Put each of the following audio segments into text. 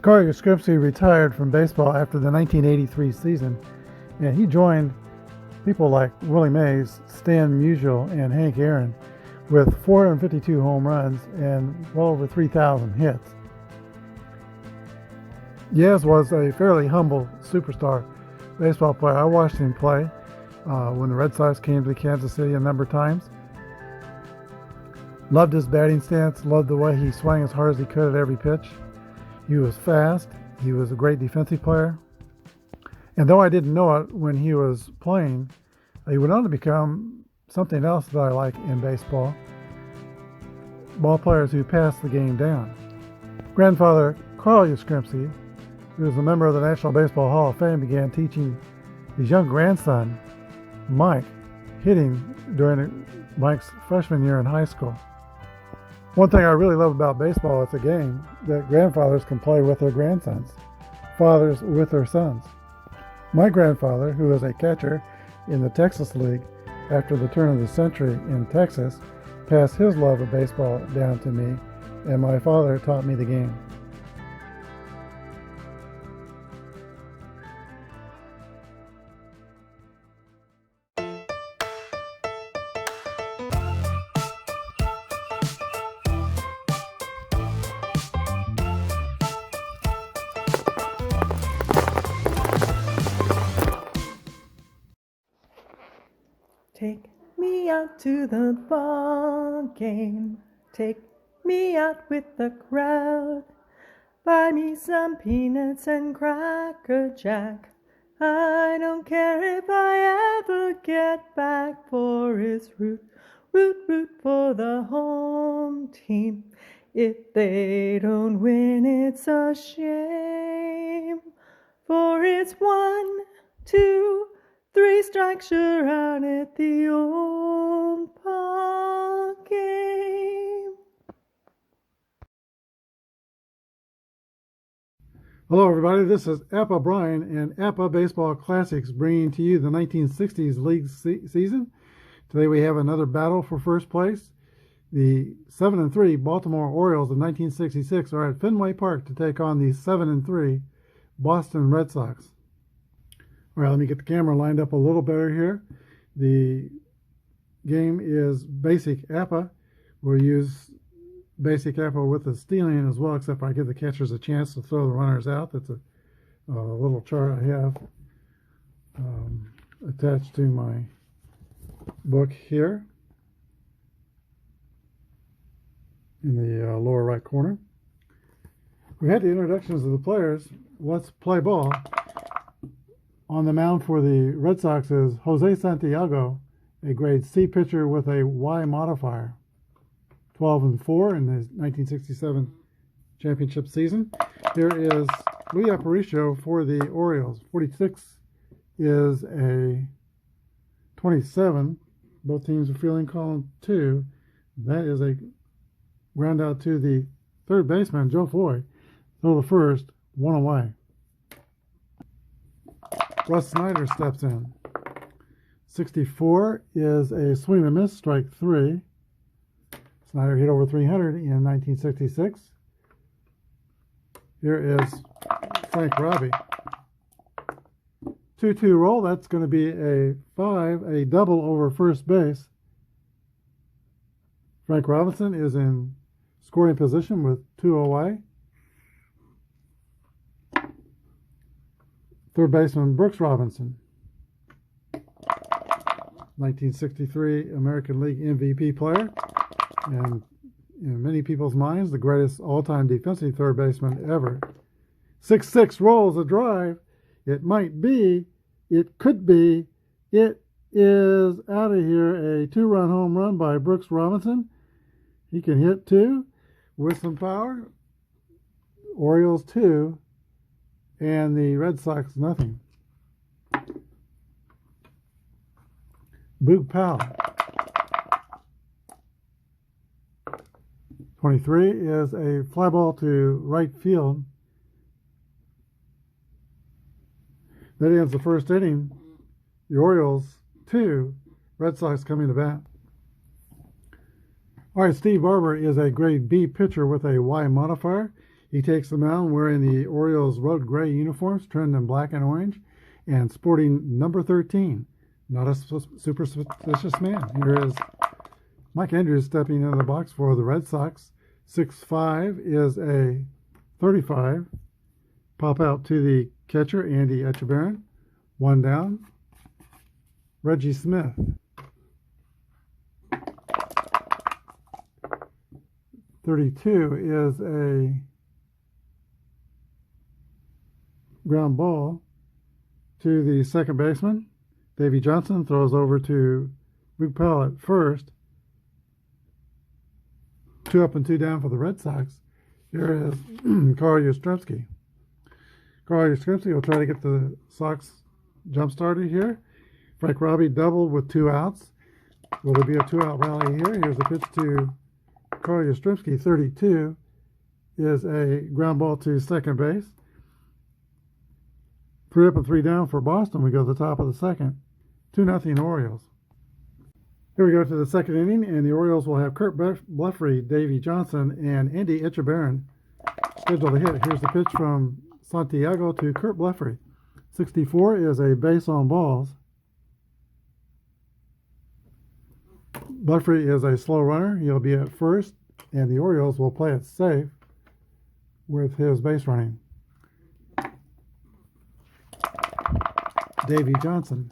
Corey Scripsey retired from baseball after the 1983 season, and he joined people like Willie Mays, Stan Musial, and Hank Aaron with 452 home runs and well over 3,000 hits. Yaz was a fairly humble superstar baseball player. I watched him play when the Red Sox came to Kansas City a number of times. Loved his batting stance, loved the way he swung as hard as he could at every pitch. He was fast. He was a great defensive player. And though I didn't know it when he was playing, he went on to become something else that I like in baseball. Ball players who pass the game down. Grandfather Carl Yastrzemski, who was a member of the National Baseball Hall of Fame, began teaching his young grandson, Mike, hitting during Mike's freshman year in high school. One thing I really love about baseball, it's a game that grandfathers can play with their grandsons, fathers with their sons. My grandfather, who was a catcher in the Texas League after the turn of the century in Texas, passed his love of baseball down to me, and my father taught me the game. Take me out to the ball game. Take me out with the crowd. Buy me some peanuts and Cracker Jack. I don't care if I ever get back, for it's root for the home team. If they don't win, it's a shame, for it's 1, 2, 3 strikes, you're out at the old ball game. Hello everybody, this is Apba Brian and Apba Baseball Classics, bringing to you the 1960s league season. Today we have another battle for first place. The 7-3 Baltimore Orioles of 1966 are at Fenway Park to take on the 7-3 Boston Red Sox. All right, let me get the camera lined up a little better here. The game is basic Apba. We'll use basic Apba with the stealing as well, except I give the catchers a chance to throw the runners out. That's a little chart I have attached to my book here in the lower right corner. We had the introductions of the players. Let's play ball. On the mound for the Red Sox is Jose Santiago, a grade C pitcher with a Y modifier. 12-4 in the 1967 championship season. Here is Luis Aparicio for the Orioles. 46 is a 27. Both teams are fielding column 2. That is a ground out to the third baseman, Joe Foy. Throw the first, 1 away. Russ Snyder steps in. 64 is a swing and miss, strike 3. Snyder hit over 300 in 1966. Here is Frank Robbie. 2-2 roll, that's going to be a 5, a double over first base. Frank Robinson is in scoring position with 2 away. Third baseman Brooks Robinson, 1963 American League MVP player, and in many people's minds, the greatest all-time defensive third baseman ever. 6-6 rolls a drive. It might be, it could be, it is out of here. A 2-run home run by Brooks Robinson. He can hit 2 with some power. Orioles 2. And the Red Sox, nothing. Boog Powell. 23 is a fly ball to right field. That ends the first inning. The Orioles 2, Red Sox coming to bat. All right, Steve Barber is a grade B pitcher with a Y modifier. He takes the mound wearing the Orioles road gray uniforms, trimmed in black and orange, and sporting number 13. Not a superstitious man. Here is Mike Andrews stepping into the box for the Red Sox. 6'5" is a 35. Pop out to the catcher, Andy Etchebarren. 1 down. Reggie Smith. 32 is a ground ball to the second baseman. Davey Johnson throws over to Luke Pell at first. 2 up and 2 down for the Red Sox. Here is Carl Yastrzemski. Carl Yastrzemski will try to get the Sox jump started here. Frank Robbie doubled with 2 outs. Will there be a 2-out rally here? Here's the pitch to Carl Yastrzemski. 32 is a ground ball to second base. 3 up and 3 down for Boston. We go to the top of the second. 2-0 Orioles. Here we go to the second inning, and the Orioles will have Kurt Blefary, Davey Johnson, and Andy Etchebarren scheduled to hit. Here's the pitch from Santiago to Kurt Blefary. 64 is a base on balls. Blefary is a slow runner. He'll be at first, and the Orioles will play it safe with his base running. Davey Johnson.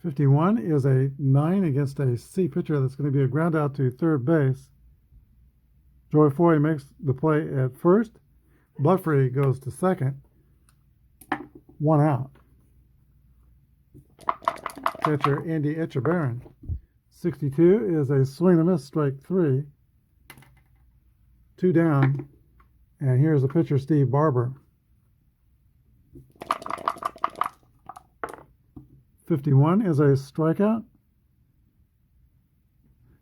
51 is a 9 against a C pitcher. That's going to be a ground out to third base. Joy Foy makes the play at first. Blefary goes to second. 1 out. Catcher Andy Etchebarren. 62 is a swing and a miss, strike 3. 2 down. And here's the pitcher, Steve Barber. 51 is a strikeout.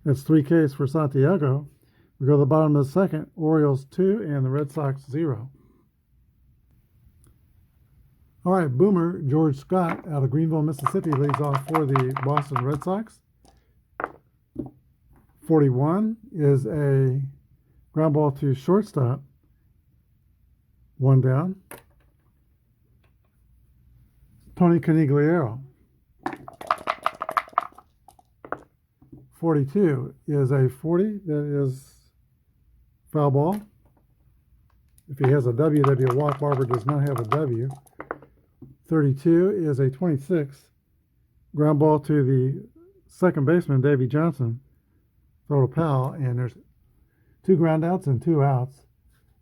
That's 3 Ks for Santiago. We go to the bottom of the second. Orioles 2 and the Red Sox 0. All right, Boomer George Scott out of Greenville, Mississippi leads off for the Boston Red Sox. 41 is a ground ball to shortstop. 1 down. Tony Canigliaro. 42 is a 40. That is foul ball. If he has a W, that'd be a walk. Barber does not have a W. 32 is a 26. Ground ball to the second baseman, Davey Johnson. Throw to Powell, and there's 2 ground outs and 2 outs.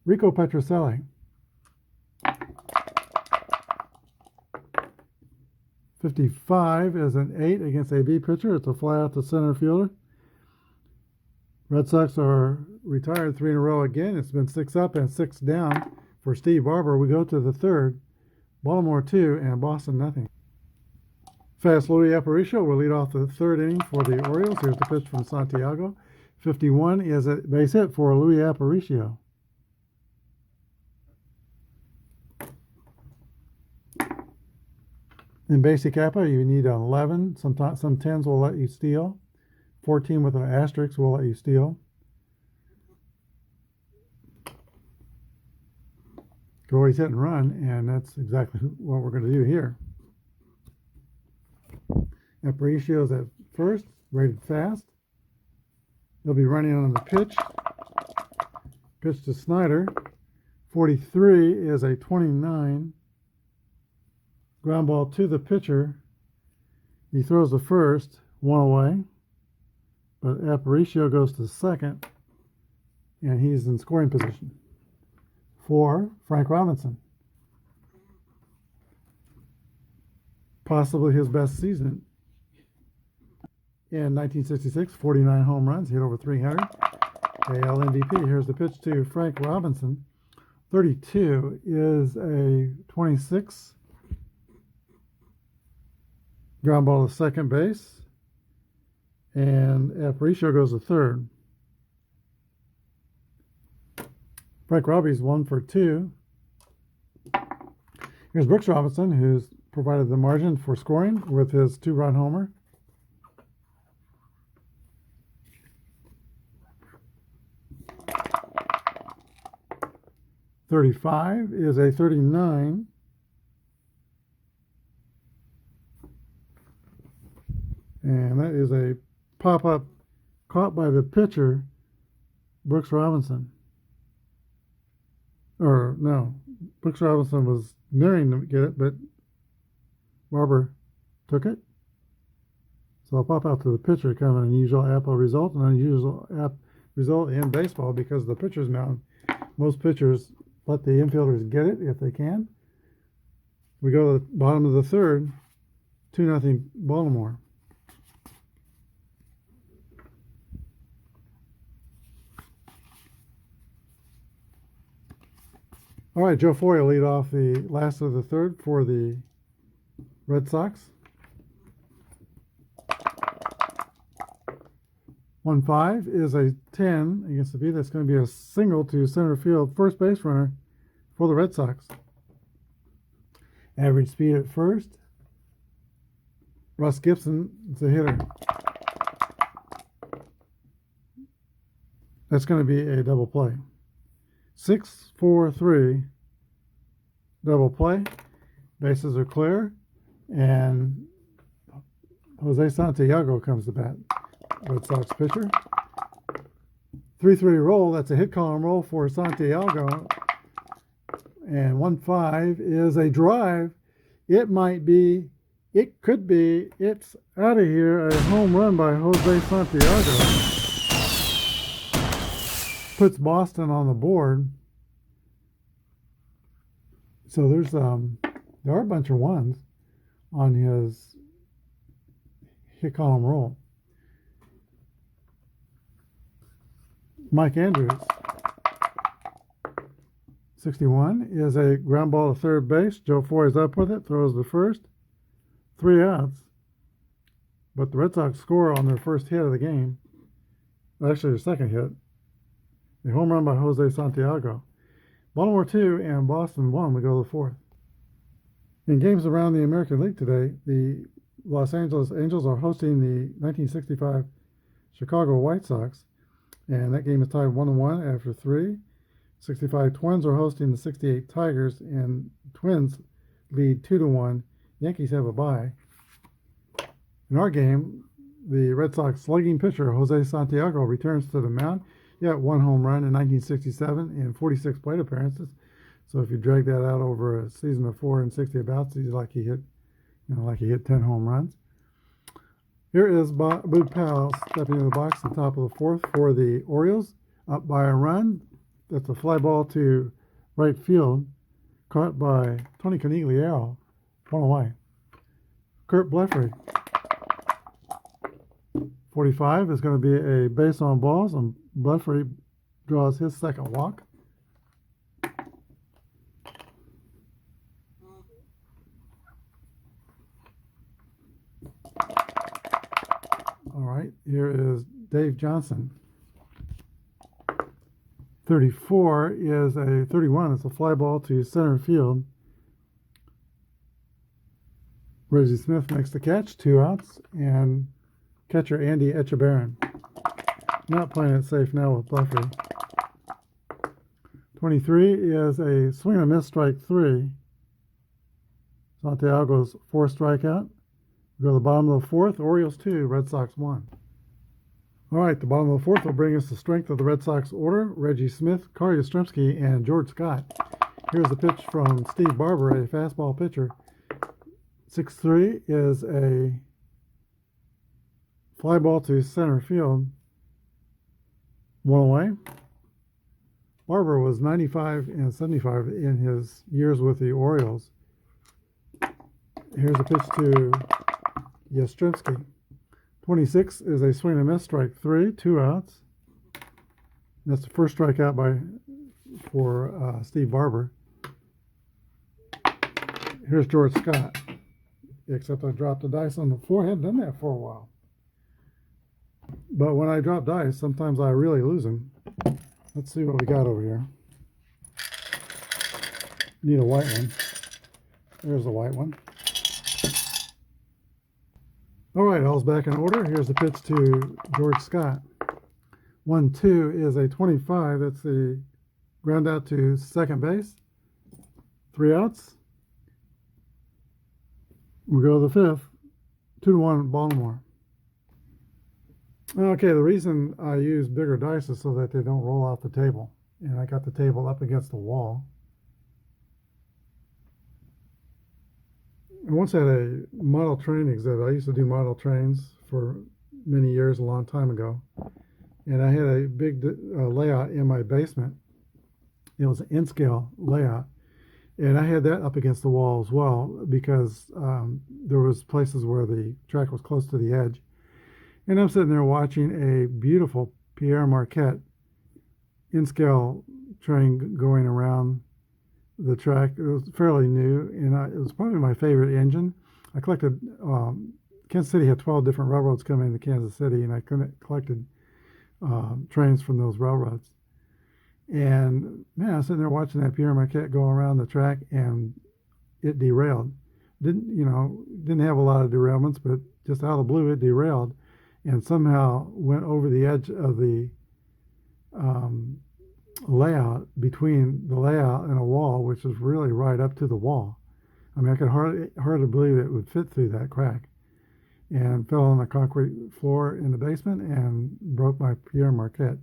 Rico Petrocelli. 55 is an 8 against a B pitcher. It's a fly out to center fielder. Red Sox are retired 3 in a row again. It's been 6 up and 6 down for Steve Barber. We go to the third. Baltimore 2 and Boston nothing. Fast Louis Aparicio will lead off the third inning for the Orioles. Here's the pitch from Santiago. 51 is a base hit for Louis Aparicio. In basic Apba, you need an 11. Some 10s will let you steal. 14 with an asterisk will let you steal. Go always hit and run, and that's exactly what we're going to do here. Aparicio's at first, rated fast. He'll be running on the pitch. Pitch to Snyder. 43 is a 29. Ground ball to the pitcher. He throws the first, 1 away. But Aparicio goes to second, and he's in scoring position. For Frank Robinson. Possibly his best season. In 1966, 49 home runs, hit over 300. AL MVP. Here's the pitch to Frank Robinson. 32 is a 26. Ground ball to second base. And Aparicio goes to third. Frank Robbie's 1 for 2. Here's Brooks Robinson, who's provided the margin for scoring with his 2-run homer. 35 is a 39. And that is a pop-up caught by the pitcher, Brooks Robinson. Or no, Brooks Robinson was nearing to get it, but Barber took it. So I'll pop out to the pitcher, kind of an unusual Apba result, an unusual result in baseball because of the pitcher's mound. Most pitchers let the infielders get it if they can. We go to the bottom of the third, 2-0 Baltimore. All right, Joe Foy will lead off the last of the third for the Red Sox. 1-5 is a 10 against the B. That's going to be a single to center field first base runner for the Red Sox. Average speed at first. Russ Gibson is a hitter. That's going to be a double play. 6-4-3 double play. Bases are clear, and Jose Santiago comes to bat. Red Sox pitcher. 3-3 roll. That's a hit column roll for Santiago. And 1-5 is a drive. It might be, it could be, it's out of here. A home run by Jose Santiago. Puts Boston on the board. So there are a bunch of ones on his hit column roll. Mike Andrews, 61, is a ground ball to third base. Joe Foy is up with it, throws the first. 3 outs. But the Red Sox score on their first hit of the game. Actually, their second hit. A home run by Jose Santiago. Baltimore 2 and Boston 1. We go to the fourth. In games around the American League today, the Los Angeles Angels are hosting the 1965 Chicago White Sox. And that game is tied 1-1 after 3. 65 Twins are hosting the 68 Tigers, and Twins lead 2-1. Yankees have a bye. In our game, the Red Sox slugging pitcher Jose Santiago returns to the mound. He got 1 home run in 1967 and 46 plate appearances. So if you drag that out over a season of 460 at-bats, he's like he hit 10 home runs. Here is Boog Powell stepping in the box at the top of the fourth for the Orioles, up by a run. That's a fly ball to right field, caught by Tony Conigliaro, 1 away. Kurt Blefary, 45, is going to be a base on balls, and Blefary draws his second walk. All right, here is Dave Johnson. 34 is a 31. It's a fly ball to center field. Reggie Smith makes the catch, 2 outs, and catcher Andy Etchebarren. Not playing it safe now with Blefary. 23 is a swing and a miss, strike 3. Santiago's 4th strikeout. We go to the bottom of the fourth. Orioles 2, Red Sox 1. All right, the bottom of the fourth will bring us the strength of the Red Sox order. Reggie Smith, Kari Yastrzemski, and George Scott. Here's the pitch from Steve Barber, a fastball pitcher. 6-3 is a fly ball to center field. 1 away. Barber was 95 and 75 in his years with the Orioles. Here's a pitch to Yastrzemski. 26 is a swing and miss, strike 3, 2 outs. That's the first strikeout for Steve Barber. Here's George Scott. Except I dropped the dice on the floor. I hadn't done that for a while. But when I drop dice, sometimes I really lose them. Let's see what we got over here. Need a white one. There's the white one. All right, all's back in order. Here's the pitch to George Scott. 1-2 is a 25. That's the Ground out to second base. 3 outs. We go to the fifth. 2-1 Baltimore. Okay, the reason I use bigger dice is so that they don't roll off the table. And I got the table up against the wall. I once had a model train exhibit. I used to do model trains for many years, a long time ago. And I had a big layout in my basement. It was an N-scale layout. And I had that up against the wall as well because there was places where the track was close to the edge. And I'm sitting there watching a beautiful Pierre Marquette N-scale train going around the track. It was fairly new, and it was probably my favorite engine. I collected, Kansas City had 12 different railroads coming into Kansas City, and I collected trains from those railroads. And man, I was sitting there watching that Pierre Marquette go around the track, and it derailed. Didn't have a lot of derailments, but just out of the blue, it derailed, and somehow went over the edge of the layout, between the layout and a wall, which is really right up to the wall. I mean, I could hardly believe it would fit through that crack, and fell on the concrete floor in the basement and broke my Pierre Marquette.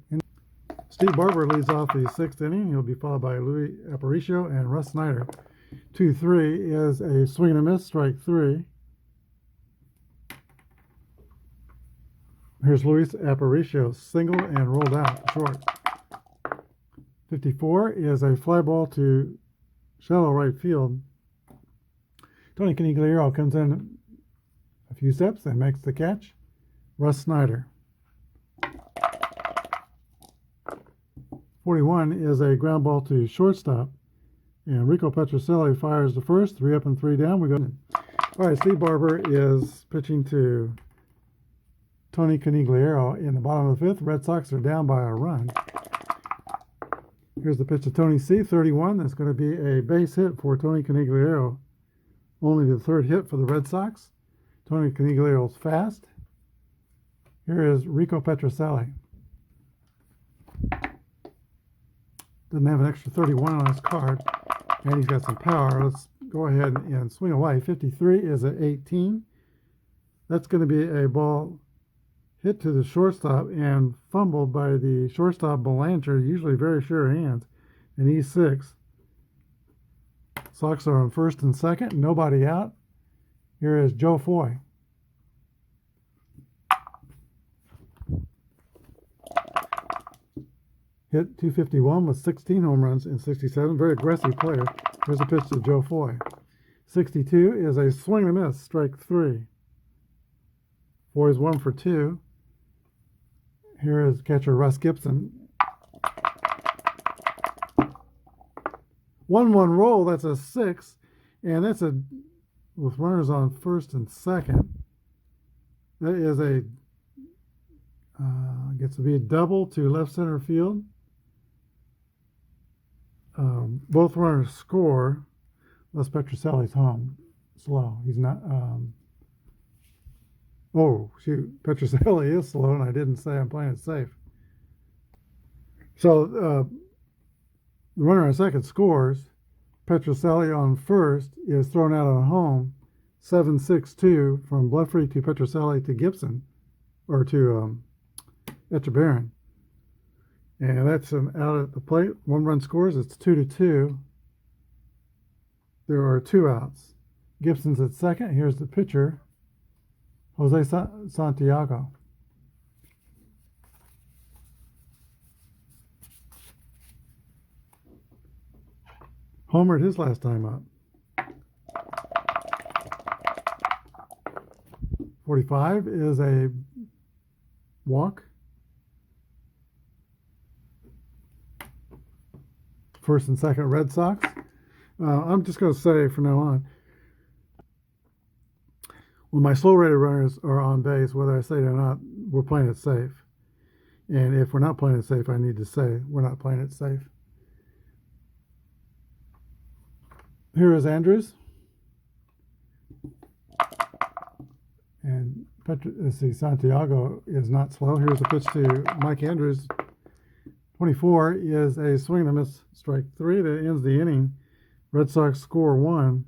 Steve Barber leads off the 6th inning. He'll be followed by Louis Aparicio and Russ Snyder. 2-3 is a swing and a miss, strike 3. Here's Luis Aparicio, single and rolled out short. 54 is a fly ball to shallow right field. Tony Canigliaro comes in a few steps and makes the catch. Russ Snyder. 41 is a ground ball to shortstop. And Rico Petrocelli fires the first. 3 up and 3 down. We go. All right, Steve Barber is pitching to Tony Canigliaro in the bottom of the 5th. Red Sox are down by a run. Here's the pitch to Tony C. 31. That's going to be a base hit for Tony Canigliaro. Only the 3rd hit for the Red Sox. Tony Canigliaro's fast. Here is Rico Petrocelli. Doesn't have an extra 31 on his card, and he's got some power. Let's go ahead and swing away. 53 is at 18. That's going to be a ball hit to the shortstop and fumbled by the shortstop Belanger, usually very sure hands, in E6. Sox are on 1st and 2nd, nobody out. Here is Joe Foy. Hit 251 with 16 home runs in 67. Very aggressive player. Here's a pitch to Joe Foy. 62 is a swing and a miss, strike 3. Foy's 1 for 2. Here is catcher Russ Gibson. 1-1 roll, that's a 6. And that's with runners on 1st and 2nd. That is gets to be a double to left center field. Both runners score. Les Petrocelli's home. Slow. He's not. Oh, shoot. Petrocelli is slow, and I didn't say I'm playing it safe. So the runner on 2nd scores. Petrocelli on 1st is thrown out on home. 7-6-2 from Blefrey to Petrocelli to Gibson, or to Echebarren. And that's an out at the plate. 1 run scores. It's 2-2. There are 2 outs. Gibson's at 2nd. Here's the pitcher, Jose Santiago. Homered his last time up. 45 is a walk. 1st and 2nd Red Sox. I'm just going to say from now on, when my slow rated runners are on base, whether I say it or not, we're playing it safe. And if we're not playing it safe, I need to say we're not playing it safe. Here is Andrews. And Santiago is not slow. Here's a pitch to Mike Andrews. 24 is a swing and a miss, strike 3 that ends the inning. Red Sox score 1.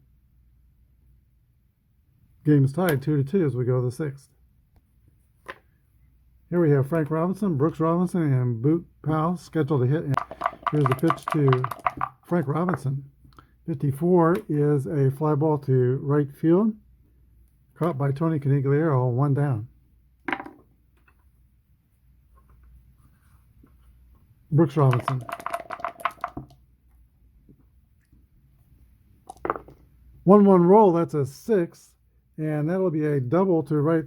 Game is tied 2-2 as we go to the 6th. Here we have Frank Robinson, Brooks Robinson, and Boot Powell scheduled to hit. And here's the pitch to Frank Robinson. 54 is a fly ball to right field, caught by Tony Conigliaro, 1 down. Brooks Robinson. 1-1 roll, that's a 6, and that'll be a double to right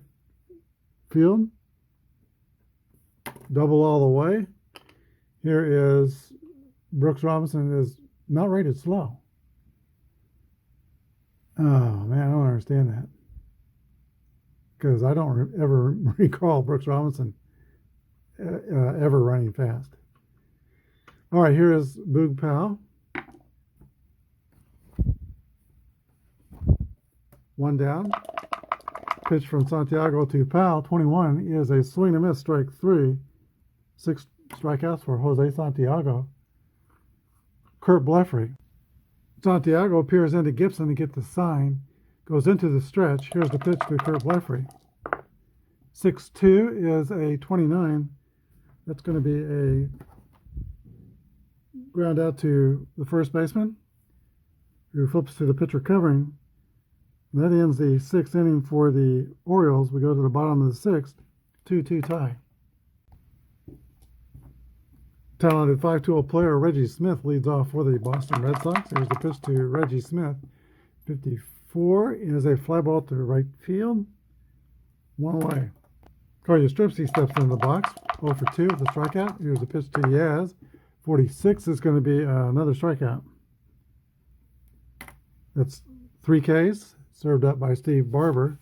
field. Double all the way. Here is Brooks Robinson is not rated slow. Oh man, I don't understand that, because I don't ever recall Brooks Robinson ever running fast. All right, here is Boog Powell. 1 down. Pitch from Santiago to Powell. 21 is a swing and miss, strike 3. 6 strikeouts for Jose Santiago. Kurt Blefary. Santiago appears into Gibson to get the sign. Goes into the stretch. Here's the pitch to Kurt Blefary. 6-2 is a 29. That's going to be a ground out to the first baseman, who flips to the pitcher covering. And that ends the 6th inning for the Orioles. We go to the bottom of the 6th, 2-2 tie. Talented 5-tool player Reggie Smith leads off for the Boston Red Sox. There's the pitch to Reggie Smith. 54 is a fly ball to right field, 1 away. Carl Yastrzemski steps into the box, 0 for 2 with a strikeout. Here's the pitch to Yaz. 46 is going to be another strikeout. That's 3 Ks, served up by Steve Barber.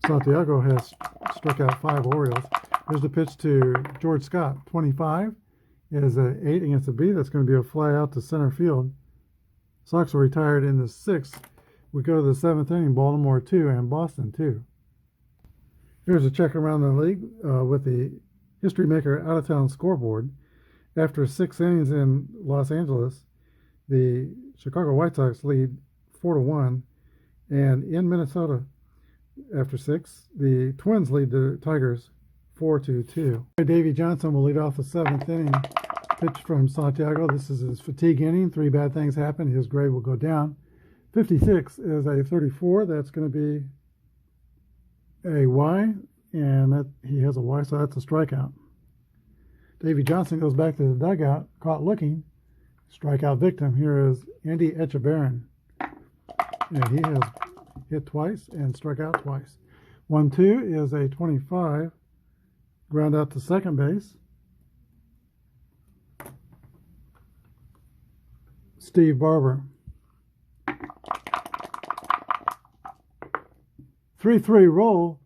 Santiago has struck out 5 Orioles. Here's the pitch to George Scott. 25 is an 8 against a B. That's going to be a fly out to center field. Sox are retired in the 6th. We go to the 7th inning, Baltimore 2 and Boston 2. Here's a check around the league with the history maker out-of-town scoreboard. After 6 innings in Los Angeles, the Chicago White Sox lead 4-1. And in Minnesota, after 6, the Twins lead the Tigers 4-2. Davey Johnson will lead off the 7th inning. Pitch from Santiago. This is his fatigue inning. 3 bad things happen. His grade will go down. 56 is a 34. That's going to be a Y, and that he has a Y, so that's a strikeout. Davey Johnson goes back to the dugout, caught looking. Strikeout victim. Here is Andy Etchebarren. And he has hit twice and struck out twice. 1-2 is a 25. Ground out to second base. Steve Barber. 3-3 roll.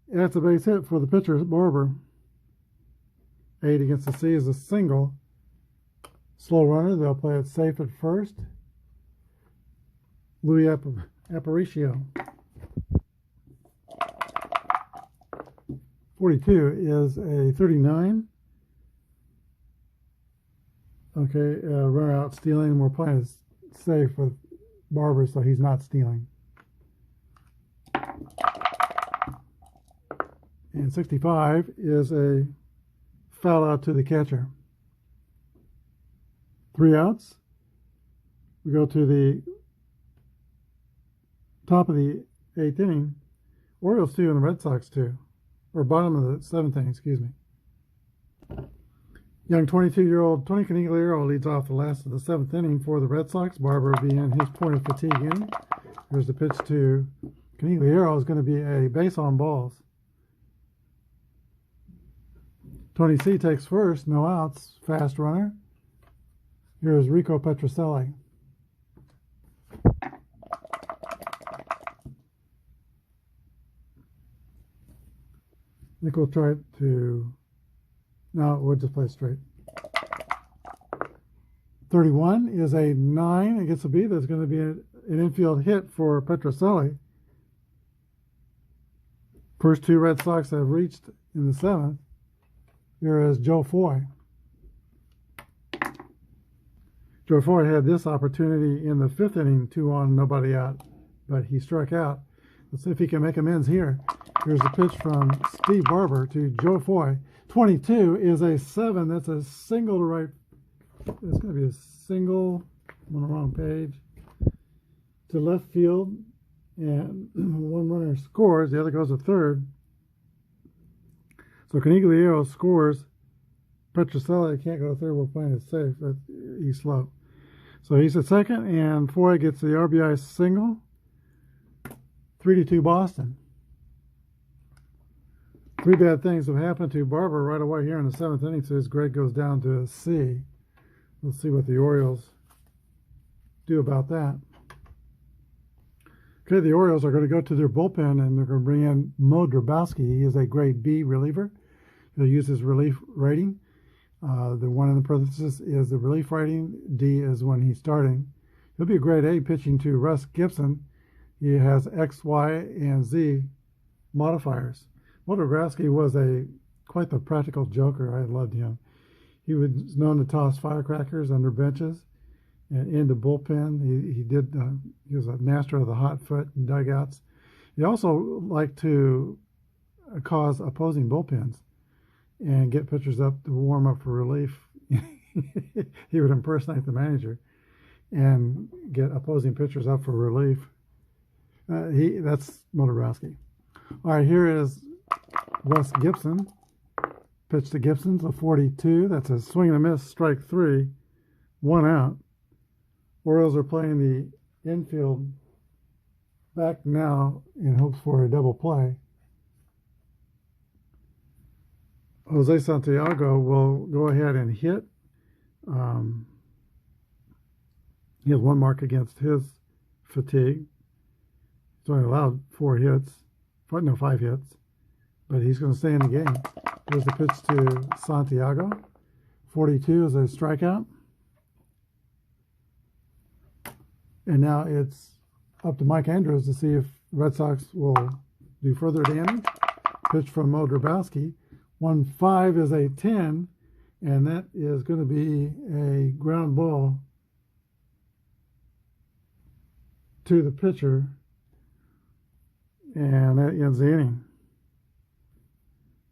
That's a base hit for the pitcher, Barber. 8 against the C is a single. Slow runner. They'll play it safe at first. Louis Aparicio. 42 is a 39. Okay, runner out stealing. We're playing it safe with Barber, so he's not stealing. And 65 is a foul out to the catcher. 3 outs. We go to the top of the 8th inning. Orioles 2 and the Red Sox 2. Or bottom of the 7th inning, excuse me. Young 22-year-old Tony Conigliaro leads off the last of the 7th inning for the Red Sox. Barber will be in his point of fatigue inning. Here's the pitch to Conigliaro. Is going to be a base on balls. Tony C takes first, no outs, fast runner. Here's Rico Petrocelli. I think we'll try to, no, we'll just play straight. 31 is a 9 against a B. That's going to be an infield hit for Petrocelli. First 2 Red Sox have reached in the 7th, here is Joe Foy. Joe Foy had this opportunity in the 5th inning, 2-on, nobody out, but he struck out. Let's see if he can make amends here. Here's a pitch from Steve Barber to Joe Foy. 22 is a 7. That's a single to right. It's going to be a single. I'm on the wrong page. To left field, and one runner scores. The other goes to third. So Caniglio scores. Petrocelli can't go to third. We're playing it safe. He's slow. So he's at second, and Foy gets the RBI single. 3-2 Boston. 3 bad things have happened to Barber right away here in the 7th inning, so his grade goes down to a C. Let's see what the Orioles do about that. Okay, the Orioles are going to go to their bullpen, and they're going to bring in Mo Drabowski. He is a grade B reliever. He'll use his relief rating. The one in the parentheses is the relief rating. D is when he's starting. He'll be a grade A pitching to Russ Gibson. He has X, Y, and Z modifiers. Mo Drabowski was quite the practical joker. I loved him. He was known to toss firecrackers under benches and into bullpen. He was a master of the hot foot and dugouts. He also liked to cause opposing bullpens and get pitchers up to warm up for relief. He would impersonate the manager and get opposing pitchers up for relief. That's Mo Drabowski. All right, here is Russ Gibson. Pitch to Gibson's a 42. That's a swing and a miss, strike 3, 1 out. Orioles are playing the infield back now in hopes for a double play. Jose Santiago will go ahead and hit. He has 1 mark against his fatigue. He's only allowed 5 hits, but he's going to stay in the game. There's the pitch to Santiago. 42 is a strikeout. And now it's up to Mike Andrews to see if the Red Sox will do further damage. Pitch from Mo Drabowski. 1-5 is a 10, and that is going to be a ground ball to the pitcher, and that ends the inning.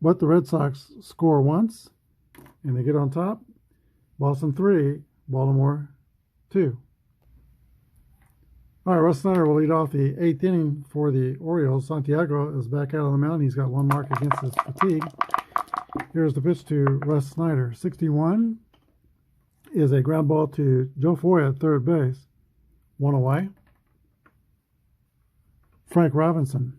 But the Red Sox score once, and they get on top. Boston 3, Baltimore 2. All right, Russ Snyder will lead off the 8th inning for the Orioles. Santiago is back out on the mound. He's got 1 mark against his fatigue. Here's the pitch to Russ Snyder. 61 is a ground ball to Joe Foy at third base. 1 away. Frank Robinson.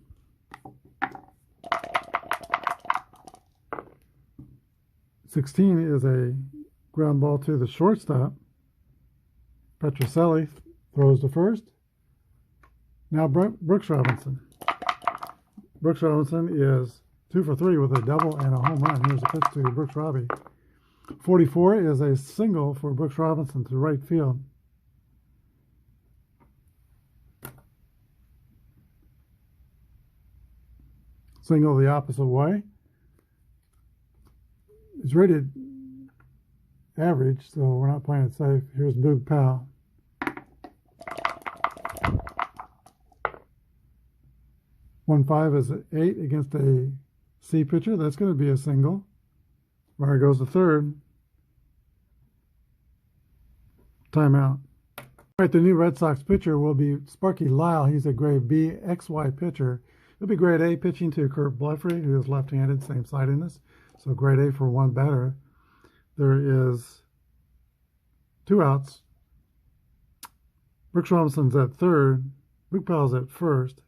16 is a ground ball to the shortstop. Petrocelli throws to first. Now Brooks Robinson. Brooks Robinson is 2 for 3 with a double and a home run. Here's a pitch to Brooks Robbie. 44 is a single for Brooks Robinson to right field. Single the opposite way. It's rated average, so we're not playing it safe. Here's Boog Powell. One 5 is an 8 against a C pitcher. That's going to be a single. Runner goes to third. Timeout. All right, the new Red Sox pitcher will be Sparky Lyle. He's a grade B XY pitcher. He'll be grade A pitching to Kurt Blefary, who is left-handed, same sidedness. So grade A for 1 batter. There is 2 outs. Brooks Robinson's at third. Boog Powell's at first.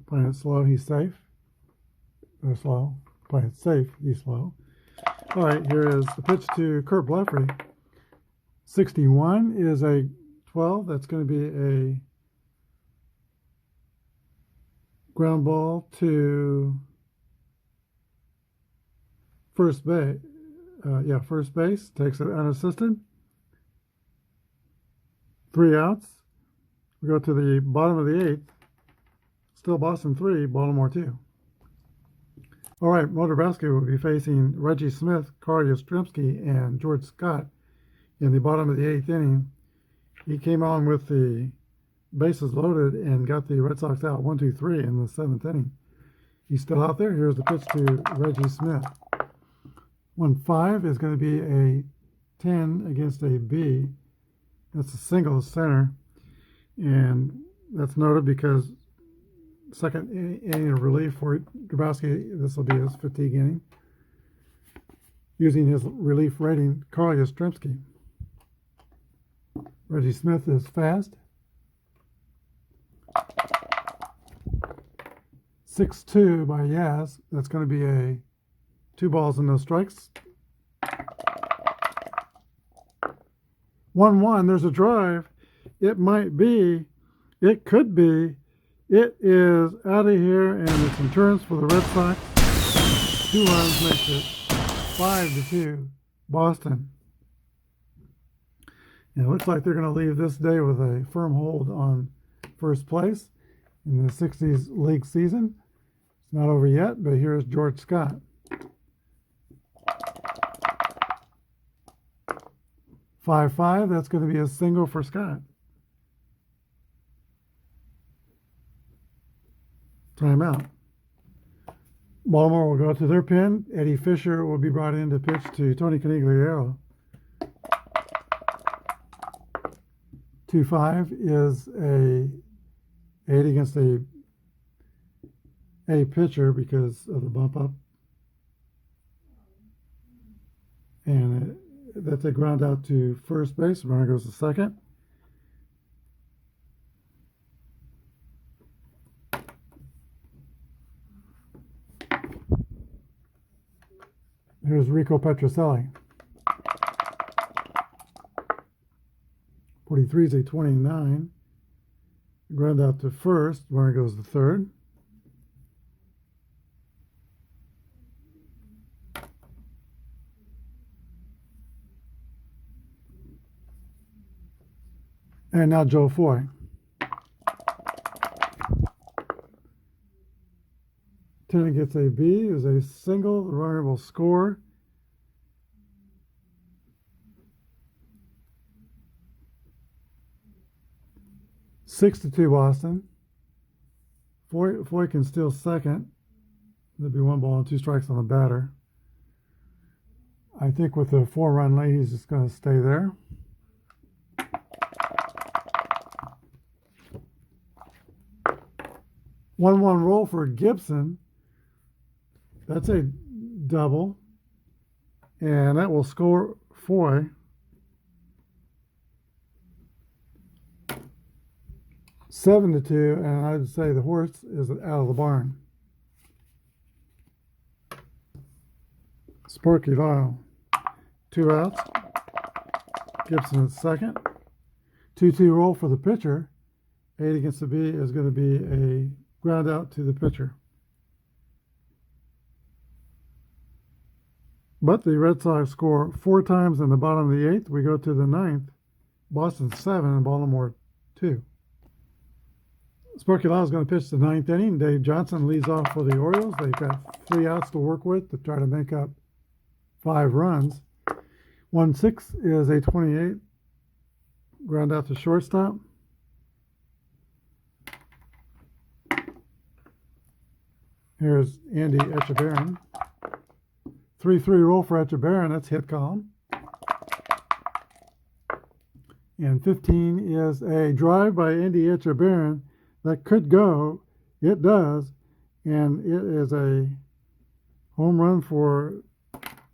Playing it slow, he's safe. They're slow. Playing it safe, he's slow. All right, here is the pitch to Kurt Blefary. 61 is a 12. That's going to be a ground ball to first base. First base. Takes it unassisted. 3 outs. We go to the bottom of the 8th. Still Boston 3, Baltimore 2. All right, Motor Basket will be facing Reggie Smith, Carl Yastrzemski, and George Scott in the bottom of the 8th inning. He came on with the bases loaded and got the Red Sox out 1-2-3 in the 7th inning. He's still out there. Here's the pitch to Reggie Smith. 1-5 is going to be a 10 against a B. That's a single center, and that's noted because second inning of relief for Grabowski. This will be his fatigue inning. Using his relief rating, Carl Yastrzemski. Reggie Smith is fast. 6-2 by Yaz. That's going to be a 2 balls and no strikes. 1-1. There's a drive. It might be. It could be. It is out of here, and it's insurance for the Red Sox. 2 runs makes it 5-2 Boston. And it looks like they're going to leave this day with a firm hold on first place in the 60s league season. It's not over yet, but here's George Scott. 5-5, that's going to be a single for Scott. Timeout. Baltimore will go to their pen. Eddie Fisher will be brought in to pitch to Tony Conigliaro. 2-5 is a 8 against a pitcher because of the bump up. And that's a ground out to first base. Runner goes to second. Here's Rico Petrocelli. 43 is a 29. Ground out to first. Runner goes to third. And now Joe Foy. 10 gets a B, is a single. The runner will score. 6-2 Boston. Foy can steal second. There'll be 1 ball and 2 strikes on the batter. I think with the 4-run lead, he's just going to stay there. One roll for Gibson. That's a double. And that will score Foy. 7-2, and I'd say the horse is out of the barn. Sparky Lyle. 2 outs. Gibson at second. 2-2 roll for the pitcher. 8 against the B is going to be a ground out to the pitcher. But the Red Sox score 4 times in the bottom of the 8th. We go to the 9th. Boston 7 and Baltimore 2. Sparky Lyle is going to pitch the 9th inning. Dave Johnson leads off for the Orioles. They've got 3 outs to work with to try to make up 5 runs. 1-6 is a 28. Ground out to shortstop. Here's Andy Etchebarren. 3-3 roll for Etchebarren. That's hit column. And 15 is a drive by Andy Etchebarren that could go. It does. And it is a home run for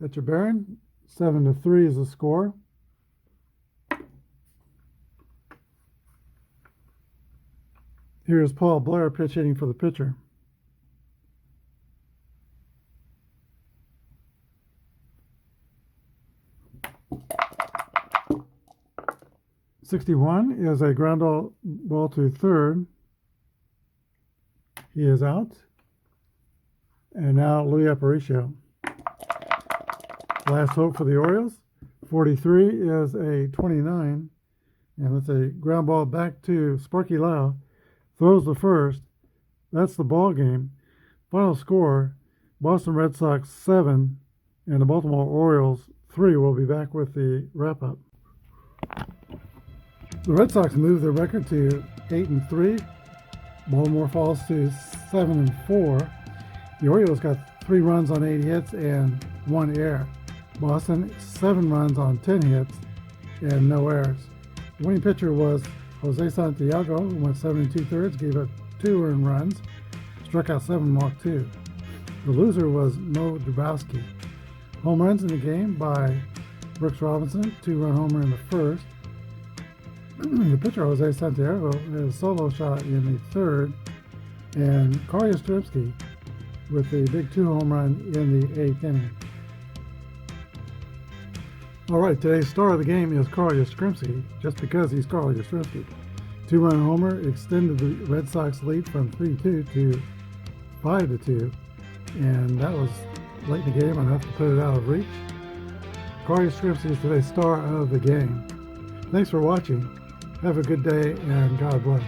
Etchebarren. 7-3 is the score. Here's Paul Blair pitch hitting for the pitcher. 61 is a ground ball to third. He is out. And now Louis Aparicio. Last hope for the Orioles. 43 is a 29. And it's a ground ball back to Sparky Lyle. Throws the first. That's the ball game. Final score, Boston Red Sox 7 and the Baltimore Orioles 3. We'll be back with the wrap-up. The Red Sox moved their record to 8-3. Baltimore falls to 7-4. The Orioles got 3 runs on 8 hits and 1 error. Boston 7 runs on 10 hits and no errors. The winning pitcher was Jose Santiago, who went 7 2/3, gave up 2 earned runs, struck out 7, walked 2. The loser was Mo Dubowski. Home runs in the game by Brooks Robinson, 2-run homer in the first. The pitcher, Jose Santiago, had a solo shot in the third, and Carl Yastrzemski with a big 2-home run in the 8th inning. All right, today's star of the game is Carl Yastrzemski, just because he's Carl Yastrzemski. 2-run homer extended the Red Sox lead from 3-2 to 5-2, and that was late in the game, enough to put it out of reach. Carl Yastrzemski is today's star of the game. Thanks for watching. Have a good day, and God bless.